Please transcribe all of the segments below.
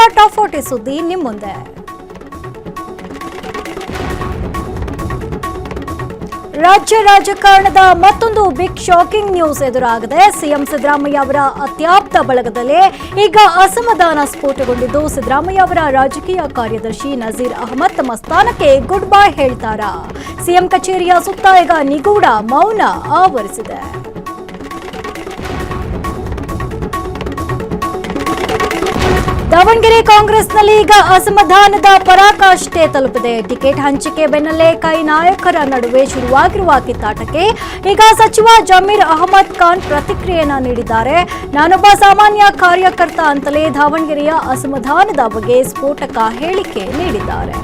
ಫಟಾಫಟಿ ಸುದ್ದಿ ನಿಮ್ಮ ಮುಂದೆ. ರಾಜ್ಯ ರಾಜಕಾರಣದ ಮತ್ತೊಂದು ಬಿಗ್ ಶಾಕಿಂಗ್ ನ್ಯೂಸ್ ಎದುರಾಗಿದೆ. ಸಿಎಂ ಸಿದ್ದರಾಮಯ್ಯ ಅವರ ಅತ್ಯಾಪ್ತ ಬಳಗದಲ್ಲೇ ಈಗ ಅಸಮಾಧಾನ ಸ್ಫೋಟಗೊಂಡಿದ್ದು, ಸಿದ್ದರಾಮಯ್ಯ ಅವರ ರಾಜಕೀಯ ಕಾರ್ಯದರ್ಶಿ ನಜೀರ್ ಅಹಮದ್ ತಮ್ಮ ಸ್ಥಾನಕ್ಕೆ ಗುಡ್ ಬೈ ಹೇಳ್ತಾರಾ? ಸಿಎಂ ಕಚೇರಿಯ ಸುತ್ತ ಈಗ ನಿಗೂಢ ಮೌನ ಆವರಿಸಿದೆ. ದಾವಣಗೆರೆ ಕಾಂಗ್ರೆಸ್ನಲ್ಲಿ ಈಗ ಅಸಮಾಧಾನದ ಪರಾಕಾಷ್ಠೆ ತಲುಪಿದೆ. ಟಿಕೆಟ್ ಹಂಚಿಕೆ ಬೆನ್ನಲ್ಲೇ ಕೈ ನಾಯಕರ ನಡುವೆ ಶುರುವಾಗಿರುವ ಕಿತ್ತಾಟಕ್ಕೆ ಈಗ ಸಚಿವ ಜಮೀರ್ ಅಹಮದ್ ಖಾನ್ ಪ್ರತಿಕ್ರಿಯೆಯನ್ನ ನೀಡಿದ್ದಾರೆ. ನಾನೊಬ್ಬ ಸಾಮಾನ್ಯ ಕಾರ್ಯಕರ್ತ ಅಂತಲೇ ದಾವಣಗೆರೆಯ ಅಸಮಾಧಾನದ ಬಗ್ಗೆ ಸ್ಫೋಟಕ ಹೇಳಿಕೆ ನೀಡಿದ್ದಾರೆ.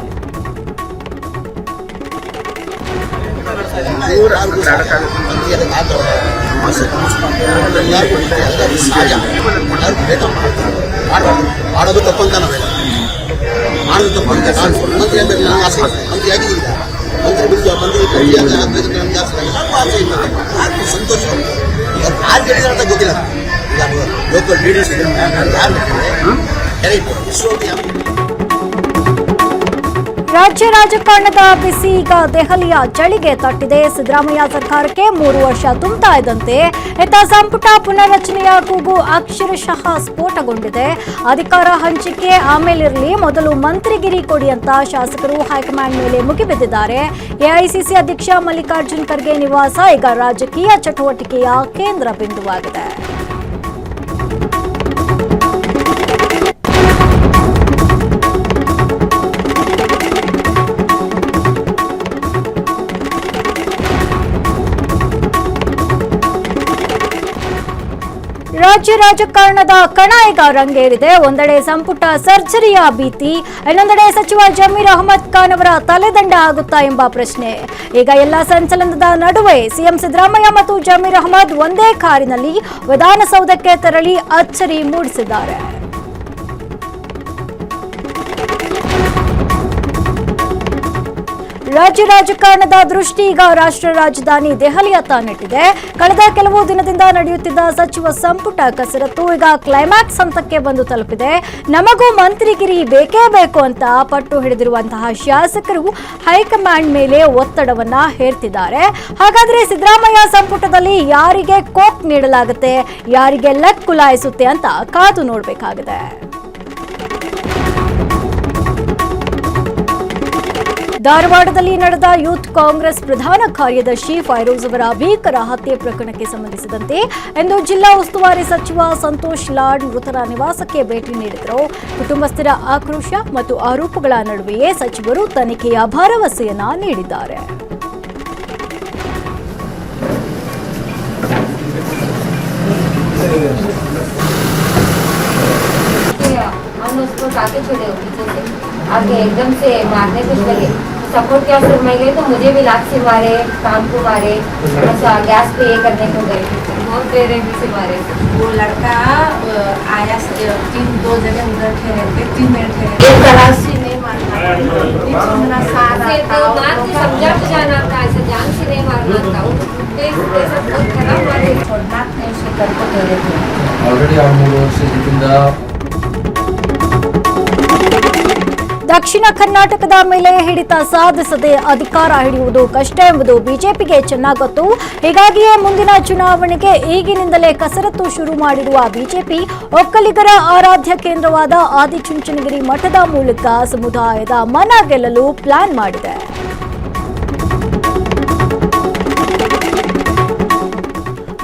ಮಾಡೋದು ತಪ್ಪಂತ ನಾವೆಲ್ಲ ಮಾಡೋದು ತಪ್ಪಂತ ಮಂತ್ರಿ ಅಂತ ಮಂತ್ರಿ ಆಗಿದ್ದಿಲ್ಲ. ಮಂತ್ರಿ ಸಂತೋಷ ಯಾರು ಹೇಳಿದ್ರೆ ಅಂತ ಗೊತ್ತಿಲ್ಲ. ಲೋಕಲ್ ಲೀಡರ್ಸ್ ರಾಜ್ಯ ರಾಜಕಾರಣದ ಬಿಸಿ ಈಗ ದೆಹಲಿಯ ಚಳಿಗೆ ತಟ್ಟಿದೆ. ಸಿದ್ದರಾಮಯ್ಯ ಸರ್ಕಾರಕ್ಕೆ 3 ವರ್ಷ ತುಂಬುತ್ತಾ ಇದ್ದಂತೆ ಇತ್ತ ಸಂಪುಟ ಪುನರ್ರಚನೆಯ ಕೂಗು ಅಕ್ಷರಶಃ ಸ್ಫೋಟಗೊಂಡಿದೆ. ಅಧಿಕಾರ ಹಂಚಿಕೆ ಆಮೇಲಿರಲಿ, ಮೊದಲು ಮಂತ್ರಿಗಿರಿ ಕೊಡಿ ಅಂತ ಶಾಸಕರು ಹೈಕಮಾಂಡ್ ಮೇಲೆ ಮುಗಿಬಿದ್ದಿದ್ದಾರೆ. ಎಐಸಿಸಿ ಅಧ್ಯಕ್ಷ ಮಲ್ಲಿಕಾರ್ಜುನ್ ಖರ್ಗೆ ನಿವಾಸ ಈಗ ರಾಜಕೀಯ ಚಟುವಟಿಕೆಯ ಕೇಂದ್ರ ಬಿಂದುವಾಗಿದೆ. ರಾಜ್ಯ ರಾಜಕಾರಣದ ಕಣ ಈಗ ರಂಗೇರಿದೆ. ಒಂದೆಡೆ ಸಂಪುಟ ಸರ್ಜರಿಯ ಭೀತಿ, ಇನ್ನೊಂದೆಡೆ ಸಚಿವ ಜಮೀರ್ ಅಹಮದ್ ಖಾನ್ ಅವರ ತಲೆದಂಡ ಆಗುತ್ತಾ ಎಂಬ ಪ್ರಶ್ನೆ. ಈಗ ಎಲ್ಲ ಸಂಚಲನದ ನಡುವೆ ಸಿಎಂ ಸಿದ್ದರಾಮಯ್ಯ ಮತ್ತು ಜಮೀರ್ ಅಹಮದ್ ಒಂದೇ ಕಾರಿನಲ್ಲಿ ವಿಧಾನಸೌಧಕ್ಕೆ ತೆರಳಿ ಅಚ್ಚರಿ ಮೂಡಿಸಿದ್ದಾರೆ. ರಾಜ್ಯ ರಾಜಕಾರಣದ ದೃಷ್ಟಿ ಈಗ ರಾಷ್ಟ್ರ ರಾಜಧಾನಿ ದೆಹಲಿಯತ್ತ ನೆಟ್ಟಿದೆ. ಕಳೆದ ಕೆಲವು ದಿನದಿಂದ ನಡೆಯುತ್ತಿದ್ದ ಸಚಿವ ಸಂಪುಟ ಕಸರತ್ತು ಈಗ ಕ್ಲೈಮ್ಯಾಕ್ಸ್ ಹಂತಕ್ಕೆ ಬಂದು ತಲುಪಿದೆ. ನಮಗೂ ಮಂತ್ರಿಗಿರಿ ಬೇಕೇ ಬೇಕು ಅಂತ ಪಟ್ಟು ಹಿಡಿದಿರುವಂತಹ ಶಾಸಕರು ಹೈಕಮಾಂಡ್ ಮೇಲೆ ಒತ್ತಡವನ್ನ ಹೇರ್ತಿದ್ದಾರೆ. ಹಾಗಾದ್ರೆ ಸಿದ್ದರಾಮಯ್ಯ ಸಂಪುಟದಲ್ಲಿ ಯಾರಿಗೆ ಕೋಕ್ ನೀಡಲಾಗುತ್ತೆ, ಯಾರಿಗೆ ಲೆಕ್ ಕುಲಾಯಿಸುತ್ತೆ ಅಂತ ಕಾದು ನೋಡಬೇಕಾಗಿದೆ. ಧಾರವಾಡದಲ್ಲಿ ನಡೆದ ಯೂತ್ ಕಾಂಗ್ರೆಸ್ ಪ್ರಧಾನ ಕಾರ್ಯದರ್ಶಿ ಫೈರೋಜ್ ಅವರ ಭೀಕರ ಹತ್ಯೆ ಪ್ರಕರಣಕ್ಕೆ ಸಂಬಂಧಿಸಿದಂತೆ ಇಂದು ಜಿಲ್ಲಾ ಉಸ್ತುವಾರಿ ಸಚಿವ ಸಂತೋಷ್ ಲಾಡ್ ಮೃತರ ನಿವಾಸಕ್ಕೆ ಭೇಟಿ ನೀಡಿದರು. ಕುಟುಂಬಸ್ಥರ ಆಕ್ರೋಶ ಮತ್ತು ಆರೋಪಗಳ ನಡುವೆಯೇ ಸಚಿವರು ತನಿಖೆಯ ಭರವಸೆಯನ್ನ ನೀಡಿದ್ದಾರೆ. आगे एकदम से मारने कुछ लगे, सपोर्ट किया। फिर मैं गई तो मुझे भी लात से मारे, कान को मारे, गैस पे ये करने को गए, बहुत बेरहमी से मारे। वो लड़का आया 2 जगह उधर ठहरे थे, 3 मिनट ठहरे, एक तलाशी नहीं मारना, समझा जाना था, ऐसे जान से नहीं मारना था। छोड़ना नहीं करके दे रहे थे. ऑलरेडी 3 ವರ್ಷದಿಂದ ದಕ್ಷಿಣ ಕರ್ನಾಟಕದ ಮೇಲೆ ಹಿಡಿತ ಸಾಧಿಸದೆ ಅಧಿಕಾರ ಹಿಡಿಯುವುದು ಕಷ್ಟ ಎಂಬುದು ಬಿಜೆಪಿಗೆ ಚೆನ್ನಾಗಿ ಗೊತ್ತು. ಹೀಗಾಗಿಯೇ ಮುಂದಿನ ಚುನಾವಣೆಗೆ ಈಗಿನಿಂದಲೇ ಕಸರತ್ತು ಶುರು ಮಾಡಿರುವ ಬಿಜೆಪಿ ಒಕ್ಕಲಿಗರ ಆರಾಧ್ಯ ಕೇಂದ್ರವಾದ ಆದಿಚುಂಚನಗಿರಿ ಮಠದ ಮೂಲಕ ಸಮುದಾಯದ ಮನ ಗೆಲ್ಲಲು ಪ್ಲಾನ್ ಮಾಡಿದೆ.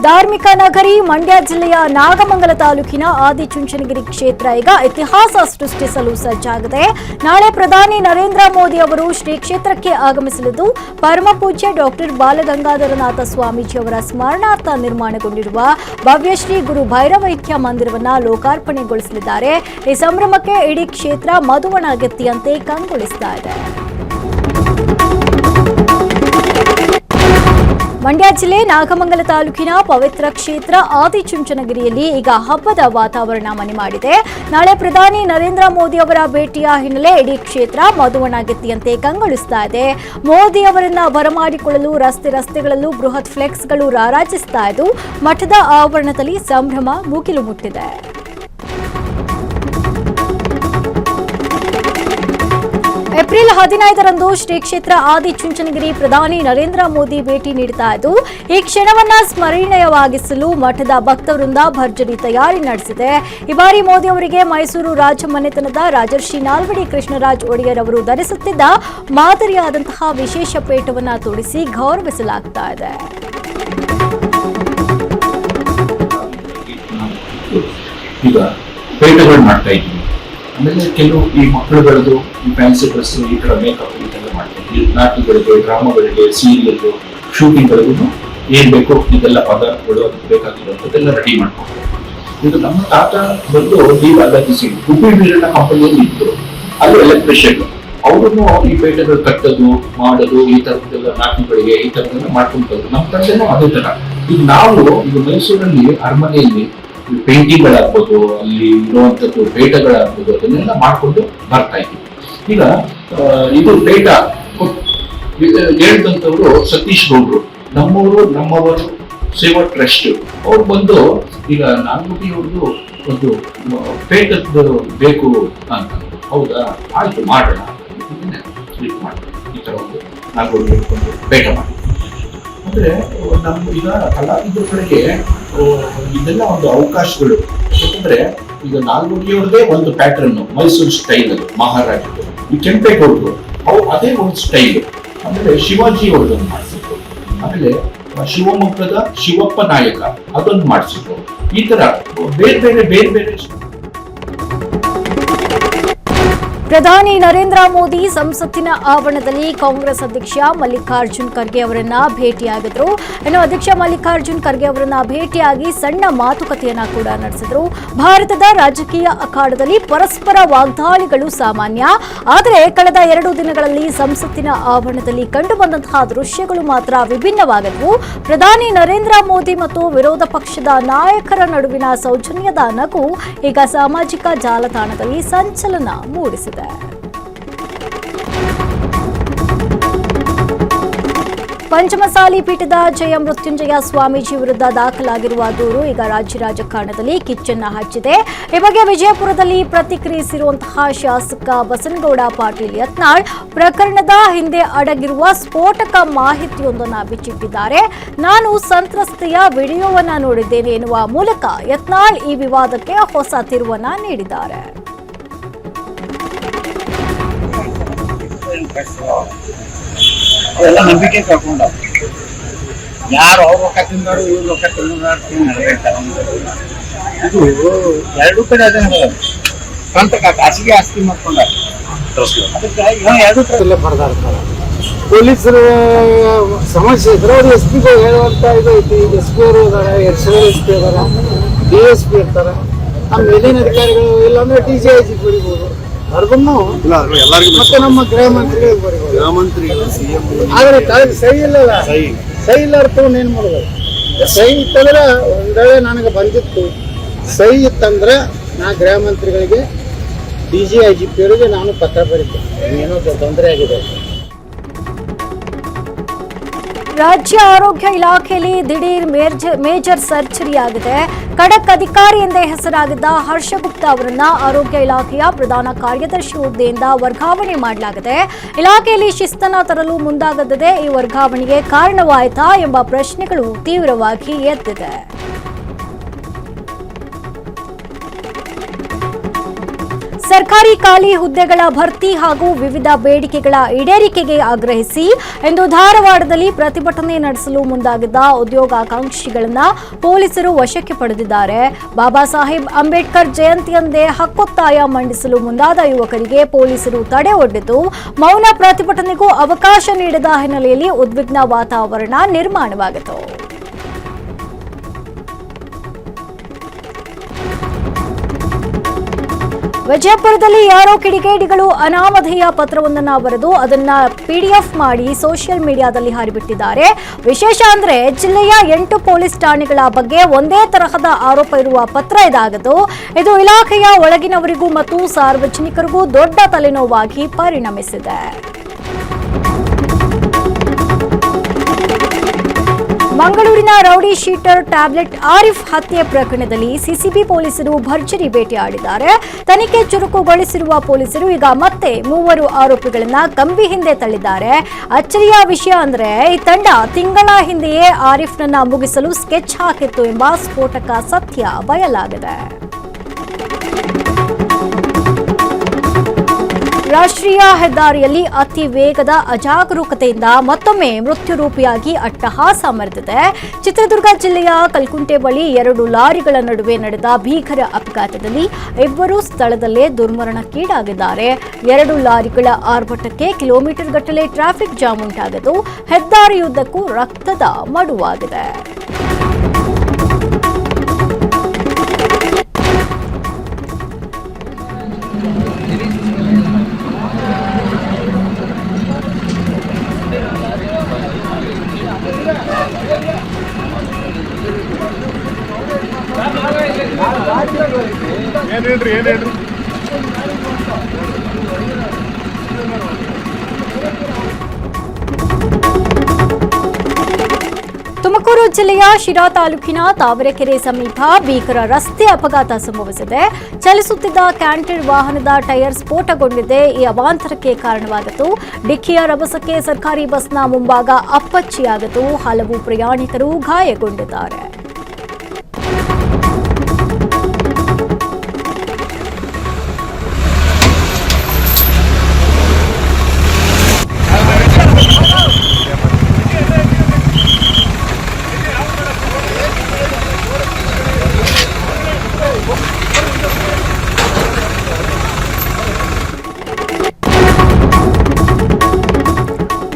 ಧಾರ್ಮಿಕ ನಗರಿ ಮಂಡ್ಯ ಜಿಲ್ಲೆಯ ನಾಗಮಂಗಲ ತಾಲೂಕಿನ ಆದಿಚುಂಚನಗಿರಿ ಕ್ಷೇತ್ರ ಈಗ ಇತಿಹಾಸ ಸೃಷ್ಟಿಸಲು ಸಜ್ಜಾಗಿದೆ. ನಾಳೆ ಪ್ರಧಾನಿ ನರೇಂದ್ರ ಮೋದಿ ಅವರು ಶ್ರೀ ಕ್ಷೇತ್ರಕ್ಕೆ ಆಗಮಿಸಲಿದ್ದು ಪರಮಪೂಜ್ಯ ಡಾಕ್ಟರ್ ಬಾಲಗಂಗಾಧರನಾಥ ಸ್ವಾಮೀಜಿ ಅವರ ಸ್ಮರಣಾರ್ಥ ನಿರ್ಮಾಣಗೊಂಡಿರುವ ಭವ್ಯ ಶ್ರೀ ಗುರು ಭೈರವೈಕ್ಯ ಮಂದಿರವನ್ನು ಲೋಕಾರ್ಪಣೆಗೊಳಿಸಲಿದ್ದಾರೆ. ಈ ಸಂಭ್ರಮಕ್ಕೆ ಇಡೀ ಕ್ಷೇತ್ರ ಮಧುವಣಗೆತ್ತಿಯಂತೆ ಕಂಗೊಳಿಸ್ತಾ ಇದೆ. ಮಂಡ್ಯ ಜಿಲ್ಲೆ ನಾಗಮಂಗಲ ತಾಲೂಕಿನ ಪವಿತ್ರ ಕ್ಷೇತ್ರ ಆದಿಚುಂಚನಗಿರಿಯಲ್ಲಿ ಈಗ ಹಬ್ಬದ ವಾತಾವರಣ ಮನೆ ಮಾಡಿದೆ. ನಾಳೆ ಪ್ರಧಾನಿ ನರೇಂದ್ರ ಮೋದಿ ಅವರ ಭೇಟಿಯ ಹಿನ್ನೆಲೆ ಇಡೀ ಕ್ಷೇತ್ರ ಮಧುವಣಗೆತ್ತಿಯಂತೆ ಕಂಗೊಳಿಸ್ತಾ ಇದೆ. ಮೋದಿ ಅವರನ್ನ ಬರಮಾಡಿಕೊಳ್ಳಲು ರಸ್ತೆಗಳಲ್ಲೂ ಬೃಹತ್ ಫ್ಲೆಕ್ಸ್ಗಳು ರಾರಾಜಿಸ್ತಾ ಇದ್ದು ಮಠದ ಆವರಣದಲ್ಲಿ ಸಂಭ್ರಮ ಮುಗಿಲು ಮುಟ್ಟಿದೆ. ಏಪ್ರಿಲ್ 15ರಂದು ಶ್ರೀ ಕ್ಷೇತ್ರ ಆದಿಚುಂಚನಗಿರಿ ಪ್ರಧಾನಿ ನರೇಂದ್ರ ಮೋದಿ ಭೇಟಿ ನೀಡುತ್ತಾ ಇದ್ದು ಈ ಕ್ಷಣವನ್ನ ಸ್ಮರಣೀಯವಾಗಿಸಲು ಮಠದ ಭಕ್ತವೃಂದ ಭರ್ಜರಿ ತಯಾರಿ ನಡೆಸಿದೆ. ಈ ಬಾರಿ ಮೋದಿ ಅವರಿಗೆ ಮೈಸೂರು ರಾಜಮನೆತನದ ರಾಜರ್ಷಿ ನಾಲ್ವಡಿ ಕೃಷ್ಣರಾಜ ಒಡೆಯರ್ ಅವರು ಧರಿಸುತ್ತಿದ್ದ ಮಾದರಿಯಾದಂತಹ ವಿಶೇಷ ಪೇಟವನ್ನ ತೊಡಿಸಿ ಗೌರವಿಸಲಾಗ್ತಾ ಇದೆ. ಈಗ ಪೇಟಗಳು ಮಾಡ್ತಾ ಇದ್ವಿ. ಆಮೇಲೆ ಕೆಲವು ಈ ಮಕ್ಕಳುಗಳದ್ದು ಈ ಫ್ಯಾನ್ಸಿ ಡ್ರೆಸ್ ಈ ತರ ಮೇಕಪ್ ಇದೆಲ್ಲ ಮಾಡ್ತಾ ಇದ್ವಿ. ನಾಟಕಗಳಿಗೆ, ಡ್ರಾಮಾಗಳಿಗೆ, ಸೀರಿಯಲ್ ಶೂಟಿಂಗ್ಗಳಿಗೂ ಏನ್ ಬೇಕು ಇದೆಲ್ಲ ಪದಾರ್ಥಗಳು ಅದಕ್ಕೆ ಬೇಕಾಗಿರುವಂಥದ್ದೆಲ್ಲ ರೆಡಿ ಮಾಡ್ಕೊಂಡು ಈಗ ನಮ್ಮ ತಾತ ಬಂದು ಡಿ ಬಾಲಾಜಿ ಉಪ್ಪಿ ನೀರಿನ ಕಂಪನಿಯಲ್ಲಿ ಇದ್ರು. ಅಲ್ಲಿ ಎಲೆಕ್ಟ್ರಿಷಿಯನ್ ಅವ್ರನ್ನು ಈ ಪೇಟೆಗಳು ಕಟ್ಟೋದು ಮಾಡೋದು ಈ ತರದ್ದೆಲ್ಲ ನಾಟಕಗಳಿಗೆ ಈ ತರದೆಲ್ಲ ಮಾಡ್ಕೊಂಡು ಬಂದ್ರು. ನಮ್ಮ ತಂದೆನೂ ಅದೇ ತರ. ಈಗ ನಾವು ಈಗ ಮೈಸೂರಲ್ಲಿ ಅರಮನೆಯಲ್ಲಿ ಪೇಂಟಿಂಗ್ ಗಳಾಗ್ಬೋದು, ಅಲ್ಲಿ ಇರುವಂತದ್ದು ಪೇಟಗಳಾಗ್ಬೋದು, ಅದನ್ನೆಲ್ಲ ಮಾಡ್ಕೊಂಡು ಬರ್ತಾ ಇದ್ವಿ. ಈಗ ಇದು ಪೇಟ ಹೇಳಿದಂತವ್ರು ಸತೀಶ್ ಗೌಡ್ರು, ನಮ್ಮವರು ಸೇವಾ ಟ್ರಸ್ಟ್ ಅವ್ರು ಬಂದು ಈಗ ನಾಲ್ಗುಟಿ ಅವ್ರದ್ದು ಒಂದು ಪೇಟದ್ದು ಬೇಕು ಅಂತ. ಹೌದಾ, ಆಯ್ತು ಮಾಡೋಣ ಈ ತರ ಒಂದು ನಾಲ್ಕು ಹೇಳ್ಕೊಂಡು ಪೇಟ ಮಾಡಿ ಅಂದ್ರೆ ನಮ್ಮ ಈಗ ಕಲಾವಿದರುಗಳಿಗೆ ಇದೆಲ್ಲ ಒಂದು ಅವಕಾಶಗಳು. ಯಾಕಂದ್ರೆ ಈಗ ನಾಲ್ಗುಟಿಯವ್ರದೇ ಒಂದು ಪ್ಯಾಟರ್ನ್ ಮೈಸೂರು ಸ್ಟೈಲ್ ಅದು ಮಹಾರಾಜರು, ಈ ಕೆಂಪೇಗೌಡರು ಅದೇ ಒಂದು ಸ್ಟೈಲ್. ಆಮೇಲೆ ಶಿವಾಜಿ ಅವ್ರದೊಂದು ಮಾಡಿಸಿದ್ರು. ಆಮೇಲೆ ಶಿವಮೊಗ್ಗದ ಶಿವಪ್ಪ ನಾಯಕ ಅದೊಂದು ಮಾಡಿಸಿದ್ರು. ಈ ತರ ಬೇರೆ ಬೇರೆ ಪ್ರಧಾನಿ ನರೇಂದ್ರ ಮೋದಿ ಸಂಸತ್ತಿನ ಆವರಣದಲ್ಲಿ ಕಾಂಗ್ರೆಸ್ ಅಧ್ಯಕ್ಷ ಮಲ್ಲಿಕಾರ್ಜುನ್ ಖರ್ಗೆ ಅವರನ್ನ ಭೇಟಿಯಾಗಿದ್ರು. ಇನ್ನು ಅಧ್ಯಕ್ಷ ಮಲ್ಲಿಕಾರ್ಜುನ್ ಖರ್ಗೆ ಅವರನ್ನ ಭೇಟಿಯಾಗಿ ಸಣ್ಣ ಮಾತುಕತೆಯನ್ನ ಕೂಡ ನಡೆಸಿದ್ರು. ಭಾರತದ ರಾಜಕೀಯ ಅಖಾಡದಲ್ಲಿ ಪರಸ್ಪರ ವಾಗ್ದಾಳಿಗಳು ಸಾಮಾನ್ಯ. ಆದರೆ ಕಳೆದ 2 ದಿನಗಳಲ್ಲಿ ಸಂಸತ್ತಿನ ಆವರಣದಲ್ಲಿ ಕಂಡುಬಂದಂತಹ ದೃಶ್ಯಗಳು ಮಾತ್ರ ವಿಭಿನ್ನವಾಗಿದ್ವು. ಪ್ರಧಾನಿ ನರೇಂದ್ರ ಮೋದಿ ಮತ್ತು ವಿರೋಧ ಪಕ್ಷದ ನಾಯಕರ ನಡುವಿನ ಸೌಜನ್ಯದ ನಗು ಈಗ ಸಾಮಾಜಿಕ ಜಾಲತಾಣದಲ್ಲಿ ಸಂಚಲನ ಮೂಡಿಸಿದೆ. ಪಂಚಮಸಾಲಿ ಪೀಠದ ಜಯ ಮೃತ್ಯುಂಜಯ ಸ್ವಾಮೀಜಿ ವಿರುದ್ಧ ದಾಖಲಾಗಿರುವ ದೂರು ಈಗ ರಾಜ್ಯ ರಾಜಕಾರಣದಲ್ಲಿ ಕಿಚ್ಚನ್ನ ಹಚ್ಚಿದೆ. ಈ ಬಗ್ಗೆ ವಿಜಯಪುರದಲ್ಲಿ ಪ್ರತಿಕ್ರಿಯಿಸಿರುವಂತಹ ಶಾಸಕ ಬಸನಗೌಡ ಪಾಟೀಲ್ ಯತ್ನಾಳ್ ಪ್ರಕರಣದ ಹಿಂದೆ ಅಡಗಿರುವ ಸ್ಫೋಟಕ ಮಾಹಿತಿಯೊಂದನ್ನು ಬಿಚ್ಚಿಟ್ಟಿದ್ದಾರೆ. ನಾನು ಸಂತ್ರಸ್ತೆಯ ವಿಡಿಯೋವನ್ನ ನೋಡಿದ್ದೇನೆ ಎನ್ನುವ ಮೂಲಕ ಯತ್ನಾಳ್ ಈ ವಿವಾದಕ್ಕೆ ಹೊಸ ತಿರುವನ್ನ ನೀಡಿದ್ದಾರೆ. ಅದೆಲ್ಲ ನಂಬಿಕೆ ಕಳ್ಕೊಂಡ ಯಾರು ಅವ್ರ ರೊಕ್ಕ ತಿಂದಾರು ಇವ್ರ ರೊಕ್ಕ ತಿಂದಾರು ಇದು 2 ಕಡೆ ಅದೇ ಸ್ವಂತ ಖಾಸಗಿ ಆಸ್ತಿ ಮಾಡ್ಕೊಂಡ ಅದಕ್ಕೆ 2 ಬರ್ದಾಡ್ತಾರೆ. ಪೊಲೀಸರು ಸಮಸ್ಯೆ ಇದ್ರೆ ಅವ್ರು ಎಸ್ ಪಿ ಹೇಳುವಂತ ಇದು ಐತಿ. ಎಸ್ ಪಿ ಅವರು ಇದಾರೆ, ಎಸ್ ಪಿ ಇದಾರ, DSP ಇರ್ತಾರೆ. ನಮ್ಮ ಮೇಲಿನ ಅಧಿಕಾರಿಗಳು ಇಲ್ಲಾಂದ್ರೆ DGIG ಬರೀಬಹುದು. ಅವ್ರಿಗೂ ಮತ್ತೆ ನಮ್ಮ ಗೃಹ ಮಂತ್ರಿಗಳಿಗೆ ಬರೀಬಹುದು. ಆದ್ರೆ ತಳಗೆ ಸಹಿ ಇಲ್ಲಲ್ಲ, ಸಹಿ ಇಲ್ಲಾರ ಏನ್ ಮಾಡ್ಬೋದು? ಸಹಿ ಇತ್ತಂದ್ರೆ ಒಂದ್ ವೇಳೆ ನನಗೆ ಬಂದಿತ್ತು, ಸಹಿ ಇತ್ತಂದ್ರೆ ನಾ ಗೃಹ ಮಂತ್ರಿಗಳಿಗೆ DGIG ಅವರಿಗೆ ನಾನು ಪತ್ರ ಬರೀತೆ ಏನೋ ತೊಂದರೆ ಆಗಿದೆ. ರಾಜ್ಯ ಆರೋಗ್ಯ ಇಲಾಖೆಯಲ್ಲಿ ದಿಢೀರ್ ಮೇಜರ್ ಸರ್ಜರಿ ಆಗಿದೆ. ಖಡಕ್ ಅಧಿಕಾರಿ ಎಂದೇ ಹೆಸರಾಗಿದ್ದ ಹರ್ಷಗುಪ್ತ ಅವರನ್ನ ಆರೋಗ್ಯ ಇಲಾಖೆಯ ಪ್ರಧಾನ ಕಾರ್ಯದರ್ಶಿ ಹುದ್ದೆಯಿಂದ ವರ್ಗಾವಣೆ ಮಾಡಲಾಗಿದೆ. ಇಲಾಖೆಯಲ್ಲಿ ಶಿಸ್ತನ್ನ ತರಲು ಮುಂದಾಗದಿದೆ. ಈ ವರ್ಗಾವಣೆಗೆ ಕಾರಣವಾಯಿತಾ ಎಂಬ ಪ್ರಶ್ನೆಗಳು ತೀವ್ರವಾಗಿ ಎದ್ದಿದೆ. ಸರ್ಕಾರಿ ಖಾಲಿ ಹುದ್ದೆಗಳ ಭರ್ತಿ ಹಾಗೂ ವಿವಿಧ ಬೇಡಿಕೆಗಳ ಈಡೇರಿಕೆಗೆ ಆಗ್ರಹಿಸಿ ಇಂದು ಧಾರವಾಡದಲ್ಲಿ ಪ್ರತಿಭಟನೆ ನಡೆಸಲು ಮುಂದಾಗಿದ್ದ ಉದ್ಯೋಗಾಕಾಂಕ್ಷಿಗಳನ್ನ ಪೊಲೀಸರು ವಶಕ್ಕೆ ಪಡೆದಿದ್ದಾರೆ. ಬಾಬಾ ಸಾಹೇಬ್ ಅಂಬೇಡ್ಕರ್ ಜಯಂತಿಯಂದೇ ಹಕ್ಕೊತ್ತಾಯ ಮಂಡಿಸಲು ಮುಂದಾದ ಯುವಕರಿಗೆ ಪೊಲೀಸರು ತಡೆ ಒಡ್ಡಿದ್ದು ಮೌನ ಪ್ರತಿಭಟನೆಗೂ ಅವಕಾಶ ನೀಡದ ಹಿನ್ನೆಲೆಯಲ್ಲಿ ಉದ್ವಿಗ್ನ ವಾತಾವರಣ ನಿರ್ಮಾಣವಾಗಿತ್ತು. ವಿಜಯಪುರದಲ್ಲಿ ಯಾರೋ ಕಿಡಿಗೇಡಿಗಳು ಅನಾಮಧೇಯ ಪತ್ರವೊಂದನ್ನು ಬರೆದು ಅದನ್ನ PDF ಮಾಡಿ ಸೋಷಿಯಲ್ ಮೀಡಿಯಾದಲ್ಲಿ ಹರಿಬಿಟ್ಟಿದ್ದಾರೆ. ವಿಶೇಷ ಅಂದ್ರೆ ಜಿಲ್ಲೆಯ 8 ಪೊಲೀಸ್ ಠಾಣೆಗಳ ಬಗ್ಗೆ ಒಂದೇ ತರಹದ ಆರೋಪ ಇರುವ ಪತ್ರ ಇದಾಗಿದ್ದು ಇದು ಇಲಾಖೆಯ ಒಳಗಿನವರಿಗೂ ಮತ್ತು ಸಾರ್ವಜನಿಕರಿಗೂ ದೊಡ್ಡ ತಲೆನೋವಾಗಿ ಪರಿಣಮಿಸಿದೆ. ಮಂಗಳೂರಿನ ರೌಡಿ ಶೀಟರ್ ಟ್ಯಾಬ್ಲೆಟ್ ಆರಿಫ್ ಹತ್ಯೆ ಪ್ರಕರಣದಲ್ಲಿ ಸಿಸಿಬಿ ಪೊಲೀಸರು ಭರ್ಜರಿ ಬೇಟೆಯಾಡಿದ್ದಾರೆ. ತನಿಖೆ ಚುರುಕುಗೊಳಿಸಿರುವ ಪೊಲೀಸರು ಈಗ ಮತ್ತೆ 3 ಆರೋಪಿಗಳನ್ನ ಕಂಬಿ ಹಿಂದೆ ತಳ್ಳಿದ್ದಾರೆ. ಅಚ್ಚರಿಯ ವಿಷಯ ಅಂದ್ರೆ ಈ ತಂಡ ತಿಂಗಳ ಹಿಂದೆಯೇ ಆರಿಫ್ನನ್ನ ಮುಗಿಸಲು ಸ್ಕೆಚ್ ಹಾಕಿತ್ತು ಎಂಬ ಸ್ಫೋಟಕ ಸತ್ಯ ಬಯಲಾಗಿದೆ. ರಾಷ್ಟ್ರೀಯ ಹೆದ್ದಾರಿಯಲ್ಲಿ ಅತಿ ವೇಗದ ಅಜಾಗರೂಕತೆಯಿಂದ ಮತ್ತೊಮ್ಮೆ ಮೃತ್ಯುರೂಪಿಯಾಗಿ ಅಟ್ಟಹಾಸ ಮೆರೆದಿದೆ. ಚಿತ್ರದುರ್ಗ ಜಿಲ್ಲೆಯ ಕಲ್ಕುಂಟೆ ಬಳಿ 2 ಲಾರಿಗಳ ನಡುವೆ ನಡೆದ ಭೀಕರ ಅಪಘಾತದಲ್ಲಿ 2 ಸ್ಥಳದಲ್ಲೇ ದುರ್ಮರಣಕ್ಕೀಡಾಗಿದ್ದಾರೆ. 2 ಲಾರಿಗಳ ಆರ್ಭಟಕ್ಕೆ ಕಿಲೋಮೀಟರ್ ಗಟ್ಟಲೆ ಟ್ರಾಫಿಕ್ ಜಾಮ್ ಉಂಟಾಗಿದ್ದು ಹೆದ್ದಾರಿಯುದ್ದಕ್ಕೂ ರಕ್ತದ ಮಡುವಾಗಿದೆ. ತುಮಕೂರು ಜಿಲ್ಲೆಯ ಶಿರಾ ತಾಲೂಕಿನ ತಾವರೆಕೆರೆ ಸಮೀಪ ಭೀಕರ ರಸ್ತೆ ಅಪಘಾತ ಸಂಭವಿಸಿದೆ. ಚಲಿಸುತ್ತಿದ್ದ ಕ್ಯಾಂಟರ್ ವಾಹನದ ಟೈರ್ ಸ್ಫೋಟಗೊಂಡಿದೆ. ಈ ಅವಾಂತರಕ್ಕೆ ಕಾರಣವಾಗಿತ್ತು. ಡಿಕ್ಕಿಯ ರಭಸಕ್ಕೆ ಸರ್ಕಾರಿ ಬಸ್ನ ಮುಂಭಾಗ ಅಪ್ಪಚ್ಚಿಯಾಗಿತ್ತು. ಹಲವು ಪ್ರಯಾಣಿಕರು ಗಾಯಗೊಂಡಿದ್ದಾರೆ.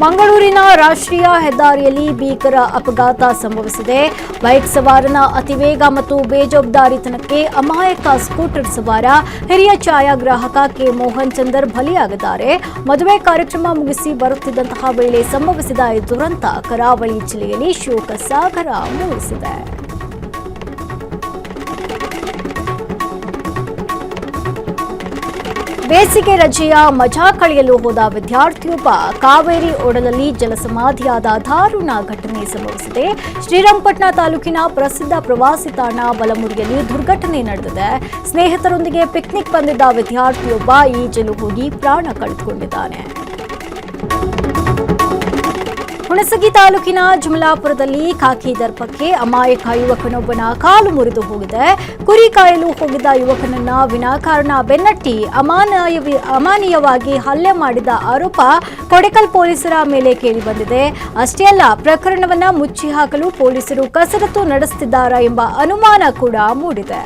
ಮಂಗಳೂರಿನ ರಾಷ್ಟ್ರೀಯ ಹೆದ್ದಾರಿಯಲ್ಲಿ ಭೀಕರ ಅಪಘಾತ ಸಂಭವಿಸಿದೆ. ಬೈಕ್ ಸವಾರನ ಅತಿವೇಗ ಮತ್ತು ಬೇಜವಾಬ್ದಾರಿತನಕ್ಕೆ ಅಮಾಯಕ ಸ್ಕೂಟರ್ ಸವಾರ ಹಿರಿಯ ಛಾಯಾಗ್ರಾಹಕ ಕೆ ಮೋಹನ್ ಚಂದರ್ ಬಲಿಯಾಗಿದ್ದಾರೆ. ಮದುವೆ ಕಾರ್ಯಕ್ರಮ ಮುಗಿಸಿ ಬರುತ್ತಿದ್ದಂತಹ ವೇಳೆ ಸಂಭವಿಸಿದ ಈ ದುರಂತ ಕರಾವಳಿ ಜಿಲ್ಲೆಯಲ್ಲಿ ಶೋಕ ಸಾಗರ ಮೂಡಿಸಿದೆ. ಬೇಸಿಗೆ ರಜೆಯ ಮಜಾ ಕಳೆಯಲು ಹೋದ ವಿದ್ಯಾರ್ಥಿಯೊಬ್ಬ ಕಾವೇರಿ ಓಡಲಲ್ಲಿ ಜಲಸಮಾಧಿಯಾದ ದಾರುಣ ಘಟನೆ ಸಂಭವಿಸಿದೆ. ಶ್ರೀರಂಗಪಟ್ಟಣ ತಾಲೂಕಿನ ಪ್ರಸಿದ್ಧ ಪ್ರವಾಸಿ ತಾಣ ಬಲಮುರಿಯಲ್ಲಿ ದುರ್ಘಟನೆ ನಡೆದಿದೆ. ಸ್ನೇಹಿತರೊಂದಿಗೆ ಪಿಕ್ನಿಕ್ ಬಂದಿದ್ದ ವಿದ್ಯಾರ್ಥಿಯೊಬ್ಬ ಈಜಲು ಹೋಗಿ ಪ್ರಾಣ ಕಳೆದುಕೊಂಡಿದ್ದಾನೆ. ಹುಣಸಗಿ ತಾಲೂಕಿನ ಜುಮಲಾಪುರದಲ್ಲಿ ಖಾಕಿ ದರ್ಪಕ್ಕೆ ಅಮಾಯಕ ಯುವಕನೊಬ್ಬನ ಕಾಲು ಮುರಿದು ಹೋಗಿದೆ. ಕುರಿ ಕಾಯಲು ಹೋಗಿದ್ದ ಯುವಕನನ್ನ ವಿನಾಕಾರಣ ಬೆನ್ನಟ್ಟಿ ಅಮಾನೀಯವಾಗಿ ಹಲ್ಲೆ ಮಾಡಿದ ಆರೋಪ ಕೊಡೆಕಲ್ ಪೊಲೀಸರ ಮೇಲೆ ಕೇಳಿಬಂದಿದೆ. ಅಷ್ಟೇ ಅಲ್ಲ, ಪ್ರಕರಣವನ್ನ ಮುಚ್ಚಿ ಹಾಕಲು ಪೊಲೀಸರು ಕಸರತ್ತು ನಡೆಸುತ್ತಿದ್ದಾರಾ ಎಂಬ ಅನುಮಾನ ಕೂಡ ಮೂಡಿದೆ.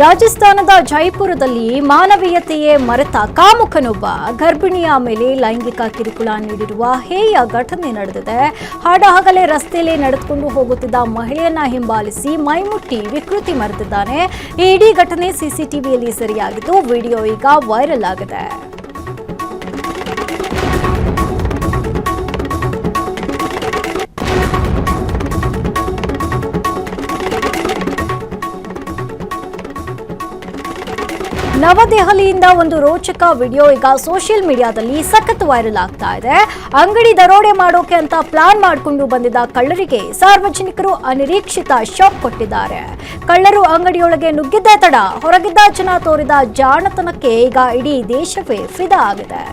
ರಾಜಸ್ಥಾನದ ಜೈಪುರದಲ್ಲಿ ಮಾನವೀಯತೆಯೇ ಮರೆತ ಕಾಮುಕನೊಬ್ಬ ಗರ್ಭಿಣಿಯ ಮೇಲೆ ಲೈಂಗಿಕ ಕಿರುಕುಳ ನೀಡಿರುವ ಹೇಯ ಘಟನೆ ನಡೆದಿದೆ. ಹಾಡಹಗಲೇ ರಸ್ತೆಯಲ್ಲಿ ನಡೆದುಕೊಂಡು ಹೋಗುತ್ತಿದ್ದ ಮಹಿಳೆಯನ್ನ ಹಿಂಬಾಲಿಸಿ ಮೈಮುಟ್ಟಿ ವಿಕೃತಿ ಮೆರೆದಿದ್ದಾನೆ. ಈ ಇಡೀ ಘಟನೆ ಸಿಸಿಟಿವಿಯಲ್ಲಿ ಸೆರೆಯಾಗಿದ್ದು ವಿಡಿಯೋ ಈಗ ವೈರಲ್ ಆಗಿದೆ. ನವದೆಹಲಿಯಿಂದ ಒಂದು ರೋಚಕ ವಿಡಿಯೋ ಈಗ ಸೋಷಿಯಲ್ ಮೀಡಿಯಾದಲ್ಲಿ ಸಖತ್ ವೈರಲ್ ಆಗ್ತಾ ಇದೆ. ಅಂಗಡಿ ದರೋಡೆ ಮಾಡೋಕೆ ಅಂತ ಪ್ಲಾನ್ ಮಾಡಿಕೊಂಡು ಬಂದಿದ್ದ ಕಳ್ಳರಿಗೆ ಸಾರ್ವಜನಿಕರು ಅನಿರೀಕ್ಷಿತ ಶಾಕ್ ಕೊಟ್ಟಿದ್ದಾರೆ. ಕಳ್ಳರು ಅಂಗಡಿಯೊಳಗೆ ನುಗ್ಗಿದ್ದೇ ತಡ ಹೊರಗಿದ್ದ ಜನ ತೋರಿದ ಜಾಣತನಕ್ಕೆ ಈಗ ಇಡೀ ದೇಶವೇ ಫಿದಾ ಆಗಿದೆ.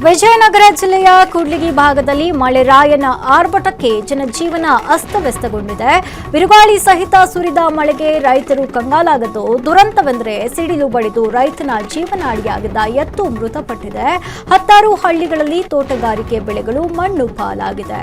ವಿಜಯನಗರ ಜಿಲ್ಲೆಯ ಕೂಡ್ಲಿಗಿ ಭಾಗದಲ್ಲಿ ಮಳೆರಾಯನ ಆರ್ಭಟಕ್ಕೆ ಜನಜೀವನ ಅಸ್ತವ್ಯಸ್ತಗೊಂಡಿದೆ. ಬಿರುಗಾಳಿ ಸಹಿತ ಸುರಿದ ಮಳೆಗೆ ರೈತರು ಕಂಗಾಲಾಗದ್ದು. ದುರಂತವೆಂದರೆ ಸಿಡಿಲು ಬಡಿದು ರೈತನ ಜೀವನಾಡಿಯಾಗಿದ್ದ ಎತ್ತು ಮೃತಪಟ್ಟಿದೆ. 10 ಹಳ್ಳಿಗಳಲ್ಲಿ ತೋಟಗಾರಿಕೆ ಬೆಳೆಗಳು ಮಣ್ಣು ಪಾಲಾಗಿದೆ.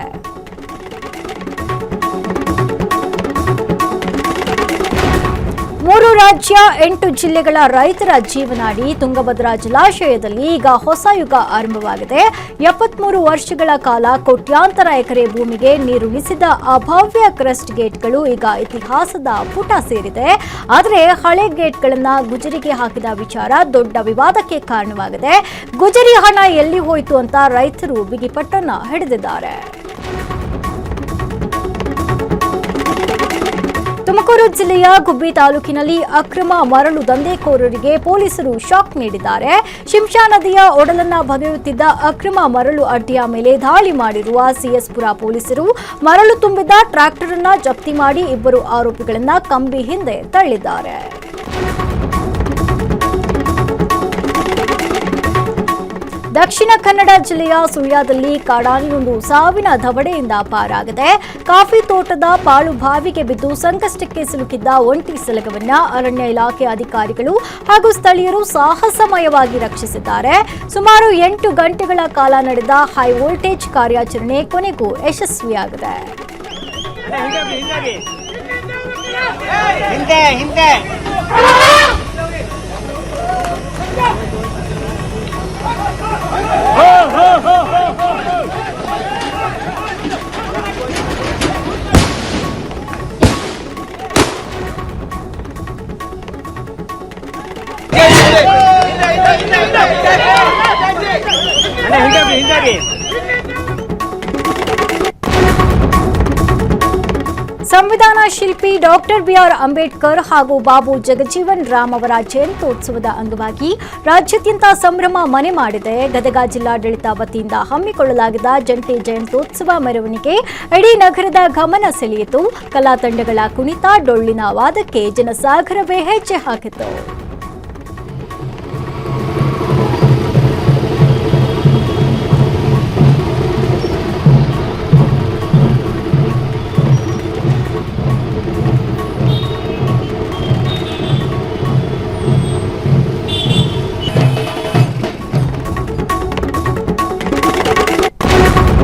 ರಾಜ್ಯ 8 ಜಿಲ್ಲೆಗಳ ರೈತರ ಜೀವನಾಡಿ ತುಂಗಭದ್ರಾ ಜಲಾಶಯದಲ್ಲಿ ಈಗ ಹೊಸ ಯುಗ ಆರಂಭವಾಗಿದೆ. 73 ವರ್ಷಗಳ ಕಾಲ ಕೋಟ್ಯಾಂತರ ಎಕರೆ ಭೂಮಿಗೆ ನೀರುಣಿಸಿದ ಅಭವ್ಯ ಕ್ರಸ್ಟ್ ಗೇಟ್ಗಳು ಈಗ ಇತಿಹಾಸದ ಪುಟ ಸೇರಿದೆ. ಆದರೆ ಹಳೆ ಗೇಟ್ಗಳನ್ನ ಗುಜರಿಗೆ ಹಾಕಿದ ವಿಚಾರ ದೊಡ್ಡ ವಿವಾದಕ್ಕೆ ಕಾರಣವಾಗಿದೆ. ಗುಜರಿ ಹಣ ಎಲ್ಲಿ ಹೋಯಿತು ಅಂತ ರೈತರು ಬಿಗಿಪಟ್ಟನ್ನ ಹಿಡಿದಿದ್ದಾರೆ. ತುಮಕೂರು ಜಿಲ್ಲೆಯ ಗುಬ್ಬಿ ತಾಲೂಕಿನಲ್ಲಿ ಅಕ್ರಮ ಮರಳು ದಂಧೆಕೋರರಿಗೆ ಪೊಲೀಸರು ಶಾಕ್ ನೀಡಿದ್ದಾರೆ. ಶಿಂಷಾ ನದಿಯ ಒಡಲನ್ನ ಬಗೆಯುತ್ತಿದ್ದ ಅಕ್ರಮ ಮರಳು ಅಡ್ಡಿಯ ಮೇಲೆ ದಾಳಿ ಮಾಡಿರುವ ಸಿಎಸ್ಪುರ ಪೊಲೀಸರು ಮರಳು ತುಂಬಿದ ಟ್ರ್ಯಾಕ್ಟರ್ ಅನ್ನ ಜಪ್ತಿ ಮಾಡಿ 2 ಆರೋಪಿಗಳನ್ನ ಕಂಬಿ ಹಿಂದೆ ತಳ್ಳಿದ್ದಾರೆ. ದಕ್ಷಿಣ ಕನ್ನಡ ಜಿಲ್ಲೆಯ ಸುಳ್ಯದಲ್ಲಿ ಕಾಡಾನೆಯೊಂದು ಸಾವಿನ ದವಡೆಯಿಂದ ಪಾರಾಗಿದೆ. ಕಾಫಿ ತೋಟದ ಪಾಳು ಬಾವಿಗೆ ಬಿದ್ದು ಸಂಕಷ್ಟಕ್ಕೆ ಸಿಲುಕಿದ್ದ ಒಂಟಿ ಸಲಗವನ್ನ ಅರಣ್ಯ ಇಲಾಖೆ ಅಧಿಕಾರಿಗಳು ಹಾಗೂ ಸ್ಥಳೀಯರು ಸಾಹಸಮಯವಾಗಿ ರಕ್ಷಿಸಿದ್ದಾರೆ. ಸುಮಾರು 8 ಗಂಟೆಗಳ ಕಾಲ ನಡೆದ ಹೈ ವೋಲ್ಟೇಜ್ ಕಾರ್ಯಾಚರಣೆ ಕೊನೆಗೂ ಯಶಸ್ವಿಯಾಗಿದೆ. ಸಂವಿಧಾನ ಶಿಲ್ಪಿ ಡಾಕ್ಟರ್ ಬಿಆರ್ ಅಂಬೇಡ್ಕರ್ ಹಾಗೂ ಬಾಬು ಜಗಜೀವನ್ ರಾಮ್ ಅವರ ಜಯಂತ್ಯೋತ್ಸವದ ಅಂಗವಾಗಿ ರಾಜ್ಯಾದ್ಯಂತ ಸಂಭ್ರಮ ಮನೆ ಮಾಡಿದೆ. ಗದಗ ಜಿಲ್ಲಾಡಳಿತ ವತಿಯಿಂದ ಹಮ್ಮಿಕೊಳ್ಳಲಾಗಿದ್ದ ಜಂಟಿ ಜಯಂತ್ಯೋತ್ಸವ ಮೆರವಣಿಗೆ ಇಡೀ ನಗರದ ಗಮನ ಸೆಳೆಯಿತು. ಕಲಾ ತಂಡಗಳ ಕುಣಿತ, ಡೊಳ್ಳಿನ ವಾದಕ್ಕೆ ಜನಸಾಗರವೇ ಹೆಜ್ಜೆ ಹಾಕಿತು.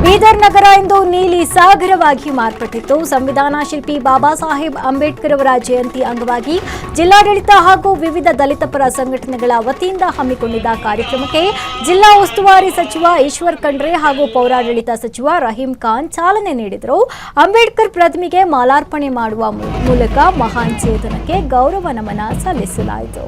ಬೀದರ್ ನಗರ ಇಂದು ನೀಲಿ ಸಾಗರವಾಗಿ ಮಾರ್ಪಟ್ಟಿತ್ತು. ಸಂವಿಧಾನ ಶಿಲ್ಪಿ ಬಾಬಾ ಸಾಹೇಬ್ ಅಂಬೇಡ್ಕರ್ ಅವರ ಜಯಂತಿ ಅಂಗವಾಗಿ ಜಿಲ್ಲಾಡಳಿತ ಹಾಗೂ ವಿವಿಧ ದಲಿತ ಪರ ಸಂಘಟನೆಗಳ ವತಿಯಿಂದ ಹಮ್ಮಿಕೊಂಡಿದ್ದ ಕಾರ್ಯಕ್ರಮಕ್ಕೆ ಜಿಲ್ಲಾ ಉಸ್ತುವಾರಿ ಸಚಿವ ಈಶ್ವರ್ ಖಂಡ್ರೆ ಹಾಗೂ ಪೌರಾಡಳಿತ ಸಚಿವ ರಹೀಂ ಖಾನ್ ಚಾಲನೆ ನೀಡಿದರು. ಅಂಬೇಡ್ಕರ್ ಪ್ರತಿಮೆಗೆ ಮಾಲಾರ್ಪಣೆ ಮಾಡುವ ಮೂಲಕ ಮಹಾನ್ ಚೇತನಕ್ಕೆ ಗೌರವ ನಮನ ಸಲ್ಲಿಸಲಾಯಿತು.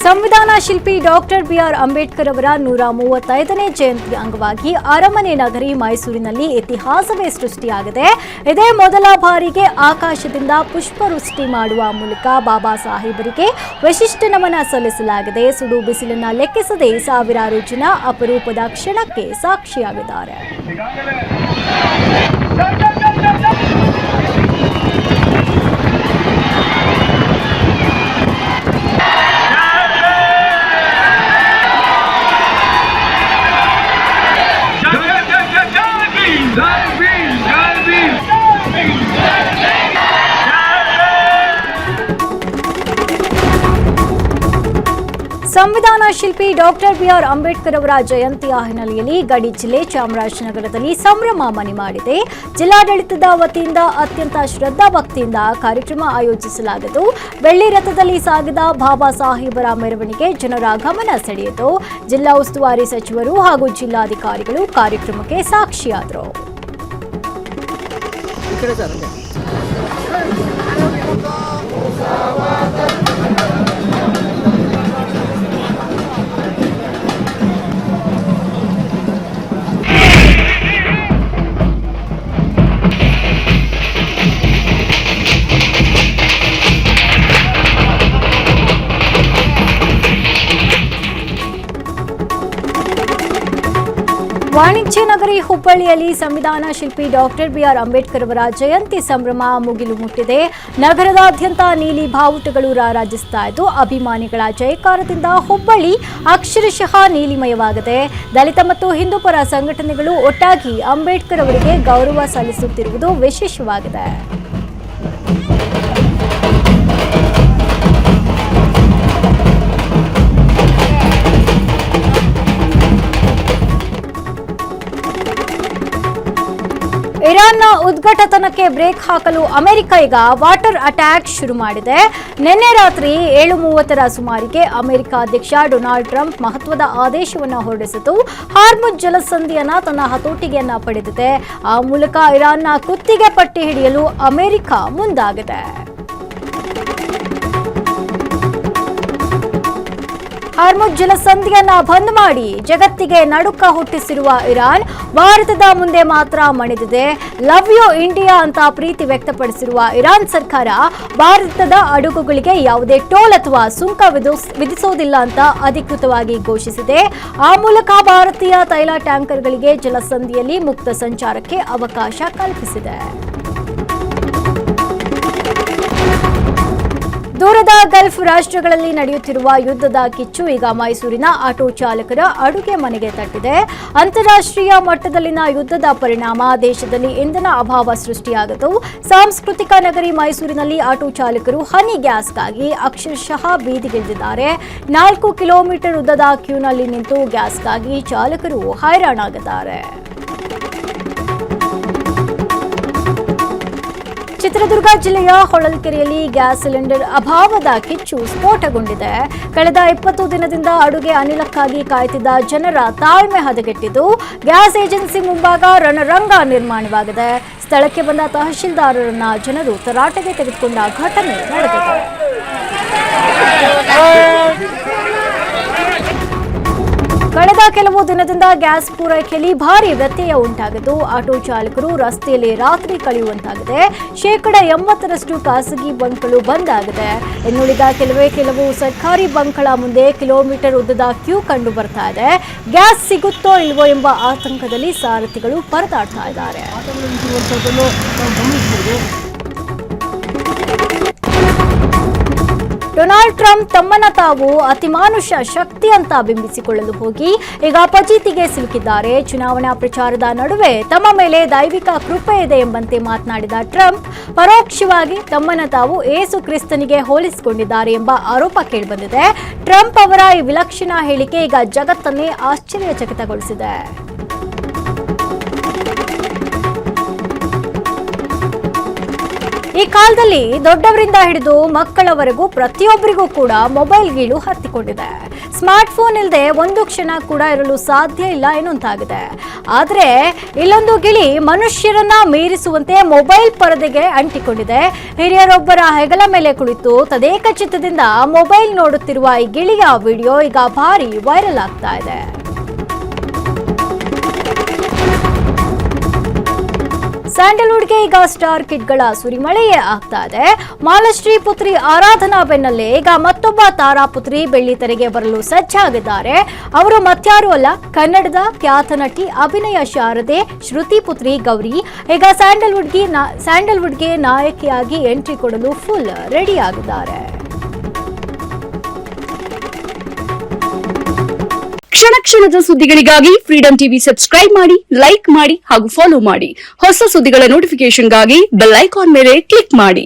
ಸಂವಿಧಾನ ಶಿಲ್ಪಿ ಡಾಕ್ಟರ್ ಬಿಆರ್ ಅಂಬೇಡ್ಕರ್ ಅವರ 135ನೇ ಜಯಂತಿ ಅಂಗವಾಗಿ ಅರಮನೆ ನಗರಿ ಮೈಸೂರಿನಲ್ಲಿ ಇತಿಹಾಸವೇ ಸೃಷ್ಟಿಯಾಗಿದೆ. ಇದೇ ಮೊದಲ ಬಾರಿಗೆ ಆಕಾಶದಿಂದ ಪುಷ್ಪವೃಷ್ಟಿ ಮಾಡುವ ಮೂಲಕ ಬಾಬಾ ಸಾಹೇಬರಿಗೆ ವಿಶಿಷ್ಟ ನಮನ ಸಲ್ಲಿಸಲಾಗಿದೆ. ಸುಡು ಬಿಸಿಲನ್ನ ಲೆಕ್ಕಿಸದೆ ಸಾವಿರಾರು ಜನ ಅಪರೂಪದ ಕ್ಷಣಕ್ಕೆ ಸಾಕ್ಷಿಯಾಗಿದ್ದಾರೆ. ಸಂವಿಧಾನ ಶಿಲ್ಪಿ ಡಾಕ್ಟರ್ ಬಿಆರ್ ಅಂಬೇಡ್ಕರ್ ಅವರ ಜಯಂತಿಯ ಹಿನ್ನೆಲೆಯಲ್ಲಿ ಗಡಿ ಜಿಲ್ಲೆ ಚಾಮರಾಜನಗರದಲ್ಲಿ ಸಂಭ್ರಮ ಮನೆ ಮಾಡಿದೆ. ಜಿಲ್ಲಾಡಳಿತದ ವತಿಯಿಂದ ಅತ್ಯಂತ ಶ್ರದ್ಧಾ ಭಕ್ತಿಯಿಂದ ಕಾರ್ಯಕ್ರಮ ಆಯೋಜಿಸಲಾಗಿತ್ತು. ಬೆಳ್ಳಿ ರಥದಲ್ಲಿ ಸಾಗಿದ ಬಾಬಾ ಸಾಹೇಬರ ಮೆರವಣಿಗೆ ಜನರ ಗಮನ ಸೆಳೆಯಿತು. ಜಿಲ್ಲಾ ಉಸ್ತುವಾರಿ ಸಚಿವರು ಹಾಗೂ ಜಿಲ್ಲಾಧಿಕಾರಿಗಳು ಕಾರ್ಯಕ್ರಮಕ್ಕೆ ಸಾಕ್ಷಿಯಾದರು. ವಾಣಿಜ್ಯ ನಗರಿ ಹುಬ್ಬಳ್ಳಿಯಲ್ಲಿ ಸಂವಿಧಾನ ಶಿಲ್ಪಿ ಡಾಕ್ಟರ್ ಬಿಆರ್ ಅಂಬೇಡ್ಕರ್ ಅವರ ಜಯಂತಿ ಸಂಭ್ರಮ ಮುಗಿಲು ಮುಟ್ಟಿದೆ. ನಗರದಾದ್ಯಂತ ನೀಲಿ ಬಾವುಟಗಳು ರಾರಾಜಿಸ್ತಾ ಇದ್ದು ಅಭಿಮಾನಿಗಳ ಜಯಕಾರದಿಂದ ಹುಬ್ಬಳ್ಳಿ ಅಕ್ಷರಶಃ ನೀಲಿಮಯವಾಗಿದೆ. ದಲಿತ ಮತ್ತು ಹಿಂದೂಪರ ಸಂಘಟನೆಗಳು ಒಟ್ಟಾಗಿ ಅಂಬೇಡ್ಕರ್ ಅವರಿಗೆ ಗೌರವ ಸಲ್ಲಿಸುತ್ತಿರುವುದು ವಿಶೇಷವಾಗಿದೆ. ಇರಾನ್ನ ಉದ್ಘಾಟನಕ್ಕೆ ಬ್ರೇಕ್ ಹಾಕಲು ಅಮೆರಿಕ ಈಗ ವಾಟರ್ ಅಟ್ಯಾಕ್ ಶುರು ಮಾಡಿದೆ. ನಿನ್ನೆ ರಾತ್ರಿ 7:30 ಸುಮಾರಿಗೆ ಅಮೆರಿಕ ಅಧ್ಯಕ್ಷ ಡೊನಾಲ್ಡ್ ಟ್ರಂಪ್ ಮಹತ್ವದ ಆದೇಶವನ್ನು ಹೊರಡಿಸಿತು. ಹಾರ್ಮುಜ್ ಜಲಸಂಧಿಯನ್ನ ತನ್ನ ಹತೋಟಿಗೆಯನ್ನ ಪಡೆದಿದೆ. ಆ ಮೂಲಕ ಇರಾನ್ನ ಕುತ್ತಿಗೆ ಪಟ್ಟಿ ಹಿಡಿಯಲು ಅಮೆರಿಕ ಮುಂದಾಗಿದೆ. ಹಾರ್ಮುಜ್ ಜಲಸಂಧಿಯನ್ನ ಬಂದ್ ಮಾಡಿ ಜಗತ್ತಿಗೆ ನಡುಕ ಹುಟ್ಟಿಸಿರುವ ಇರಾನ್ ಭಾರತದ ಮುಂದೆ ಮಾತ್ರ ಮಣಿದಿದೆ. ಲವ್ ಯು ಇಂಡಿಯಾ ಅಂತ ಪ್ರೀತಿ ವ್ಯಕ್ತಪಡಿಸಿರುವ ಇರಾನ್ ಸರ್ಕಾರ ಭಾರತದ ಹಡಗುಗಳಿಗೆ ಯಾವುದೇ ಟೋಲ್ ಅಥವಾ ಸುಂಕ ವಿಧಿಸೋದಿಲ್ಲ ಅಂತ ಅಧಿಕೃತವಾಗಿ ಘೋಷಿಸಿದೆ. ಆ ಮೂಲಕ ಭಾರತೀಯ ತೈಲ ಟ್ಯಾಂಕರ್ಗಳಿಗೆ ಜಲಸಂಧಿಯಲ್ಲಿ ಮುಕ್ತ ಸಂಚಾರಕ್ಕೆ ಅವಕಾಶ ಕಲ್ಪಿಸಿದೆ. ದೂರದ ಗಲ್ಫ್ ರಾಷ್ಟ್ರಗಳಲ್ಲಿ ನಡೆಯುತ್ತಿರುವ ಯುದ್ಧದ ಕಿಚ್ಚು ಈಗ ಮೈಸೂರಿನ ಆಟೋ ಚಾಲಕರ ಅಡುಗೆ ಮನೆಗೆ ತಟ್ಟಿದೆ. ಅಂತಾರಾಷ್ಟ್ರೀಯ ಮಟ್ಟದಲ್ಲಿನ ಯುದ್ಧದ ಪರಿಣಾಮ ದೇಶದಲ್ಲಿ ಇಂಧನ ಅಭಾವ ಸೃಷ್ಟಿಯಾಗಿತ್ತು. ಸಾಂಸ್ಕೃತಿಕ ನಗರಿ ಮೈಸೂರಿನಲ್ಲಿ ಆಟೋ ಚಾಲಕರು ಹನಿ ಗ್ಯಾಸ್ಗಾಗಿ ಅಕ್ಷರಶಃ ಬೀದಿಗಿಳಿದಿದ್ದಾರೆ. 4 ಕಿಲೋಮೀಟರ್ ಉದ್ದದ ಕ್ಯೂನಲ್ಲಿ ನಿಂತು ಗ್ಯಾಸ್ಗಾಗಿ ಚಾಲಕರು ಹೈರಾಣಾಗಿದ್ದಾರೆ. ಚಿತ್ರದುರ್ಗ ಜಿಲ್ಲೆಯ ಹೊಳಲ್ಕೆರೆಯಲ್ಲಿ ಗ್ಯಾಸ್ ಸಿಲಿಂಡರ್ ಅಭಾವದ ಕಿಚ್ಚು ಸ್ಫೋಟಗೊಂಡಿದೆ. ಕಳೆದ 20 ದಿನದಿಂದ ಅಡುಗೆ ಅನಿಲಕ್ಕಾಗಿ ಕಾಯ್ತಿದ್ದ ಜನರ ತಾಳ್ಮೆ ಹದಗೆಟ್ಟಿದ್ದು ಗ್ಯಾಸ್ ಏಜೆನ್ಸಿ ಮುಂಭಾಗ ರಣರಂಗ ನಿರ್ಮಾಣವಾಗಿದೆ. ಸ್ಥಳಕ್ಕೆ ಬಂದ ತಹಶೀಲ್ದಾರರನ್ನ ಜನರು ತರಾಟೆಗೆ ತೆಗೆದುಕೊಂಡ ಘಟನೆ ನಡೆದಿದೆ. ಕಳೆದ ಕೆಲವು ದಿನದಿಂದ ಗ್ಯಾಸ್ ಪೂರೈಕೆಯಲ್ಲಿ ಭಾರಿ ವ್ಯತ್ಯಯ ಉಂಟಾಗಿದ್ದು ಆಟೋ ಚಾಲಕರು ರಸ್ತೆಯಲ್ಲಿ ರಾತ್ರಿ ಕಳೆಯುವಂತಾಗಿದೆ. 80% ಖಾಸಗಿ ಬಂಕ್ಗಳು ಬಂದ್ ಆಗಿದೆ. ಇನ್ನುಳಿದ ಕೆಲವು ಸರ್ಕಾರಿ ಬಂಕ್ಗಳ ಮುಂದೆ ಕಿಲೋಮೀಟರ್ ಉದ್ದದ ಕ್ಯೂ ಕಂಡು ಬರ್ತಾ ಇದೆ. ಗ್ಯಾಸ್ ಸಿಗುತ್ತೋ ಇಲ್ವೋ ಎಂಬ ಆತಂಕದಲ್ಲಿ ಸಾರಥಿಗಳು ಪರದಾಡ್ತಾ ಇದ್ದಾರೆ. ಡೊನಾಲ್ಡ್ ಟ್ರಂಪ್ ತಮ್ಮನ್ನ ತಾವು ಅತಿಮಾನುಷ ಶಕ್ತಿ ಅಂತ ಬಿಂಬಿಸಿಕೊಳ್ಳಲು ಹೋಗಿ ಈಗ ಫಜೀತಿಗೆ ಸಿಲುಕಿದ್ದಾರೆ. ಚುನಾವಣಾ ಪ್ರಚಾರದ ನಡುವೆ ತಮ್ಮ ಮೇಲೆ ದೈವಿಕ ಕೃಪೆ ಇದೆ ಎಂಬಂತೆ ಮಾತನಾಡಿದ ಟ್ರಂಪ್ ಪರೋಕ್ಷವಾಗಿ ತಮ್ಮನ್ನ ತಾವು ಏಸು ಕ್ರಿಸ್ತನಿಗೆ ಹೋಲಿಸಿಕೊಂಡಿದ್ದಾರೆ ಎಂಬ ಆರೋಪ ಕೇಳಿಬಂದಿದೆ. ಟ್ರಂಪ್ ಅವರ ಈ ವಿಲಕ್ಷಣ ಹೇಳಿಕೆ ಈಗ ಜಗತ್ತನ್ನೇ ಆಶ್ಚರ್ಯಚಕಿತಗೊಳಿಸಿದೆ. ಈ ಕಾಲದಲ್ಲಿ ದೊಡ್ಡವರಿಂದ ಹಿಡಿದು ಮಕ್ಕಳವರೆಗೂ ಪ್ರತಿಯೊಬ್ಬರಿಗೂ ಕೂಡ ಮೊಬೈಲ್ ಗೀಳು ಹತ್ತಿಕೊಂಡಿದೆ. ಸ್ಮಾರ್ಟ್ ಫೋನ್ ಇಲ್ಲದೆ ಒಂದು ಕ್ಷಣ ಕೂಡ ಇರಲು ಸಾಧ್ಯ ಇಲ್ಲ ಎನ್ನುವಂತಾಗಿದೆ. ಆದರೆ ಇಲ್ಲೊಂದು ಗಿಳಿ ಮನುಷ್ಯರನ್ನ ಮೀರಿಸುವಂತೆ ಮೊಬೈಲ್ ಪರದೆಗೆ ಅಂಟಿಕೊಂಡಿದೆ. ಹಿರಿಯರೊಬ್ಬರ ಹೆಗಲ ಮೇಲೆ ಕುಳಿತು ತದೇಕ ಚಿತ್ತದಿಂದ ಮೊಬೈಲ್ ನೋಡುತ್ತಿರುವ ಈ ಗಿಳಿಯ ವಿಡಿಯೋ ಈಗ ಭಾರಿ ವೈರಲ್ ಆಗ್ತಾ ಇದೆ. ಸ್ಯಾಂಡಲ್ವುಡ್ಗೆ ಈಗ ಸ್ಟಾರ್ ಕಿಡ್ಗಳ ಸುರಿಮಳೆಯೇ ಆಗ್ತಾ ಇದೆ. ಮಾಲಾಶ್ರೀ ಪುತ್ರಿ ಆರಾಧನಾ ಬೆನ್ನಲ್ಲೇ ಈಗ ಮತ್ತೊಬ್ಬ ತಾರಾ ಪುತ್ರಿ ಬೆಳ್ಳಿ ತೆರೆಗೆ ಬರಲು ಸಜ್ಜಾಗಿದ್ದಾರೆ. ಅವರು ಮತ್ಯಾರೂ ಅಲ್ಲ, ಕನ್ನಡದ ಖ್ಯಾತ ನಟಿ ಅಭಿನಯ ಶಾರದೆ ಶ್ರುತಿ ಪುತ್ರಿ ಗೌರಿ ಈಗ ಸ್ಯಾಂಡಲ್ವುಡ್ಗೆ ನಾಯಕಿಯಾಗಿ ಎಂಟ್ರಿ ಕೊಡಲು ಫುಲ್ ರೆಡಿ ಆಗಿದ್ದಾರೆ. ಕ್ಷಣದ ಸುದ್ದಿಗಳಿಗಾಗಿ ಫ್ರೀಡಂ ಟಿವಿ ಸಬ್ಸ್ಕ್ರೈಬ್ ಮಾಡಿ, ಲೈಕ್ ಮಾಡಿ ಹಾಗೂ ಫಾಲೋ ಮಾಡಿ. ಹೊಸ ಸುದ್ದಿಗಳ ನೋಟಿಫಿಕೇಶನ್ಗಾಗಿ ಬೆಲ್ ಐಕಾನ್ ಮೇಲೆ ಕ್ಲಿಕ್ ಮಾಡಿ.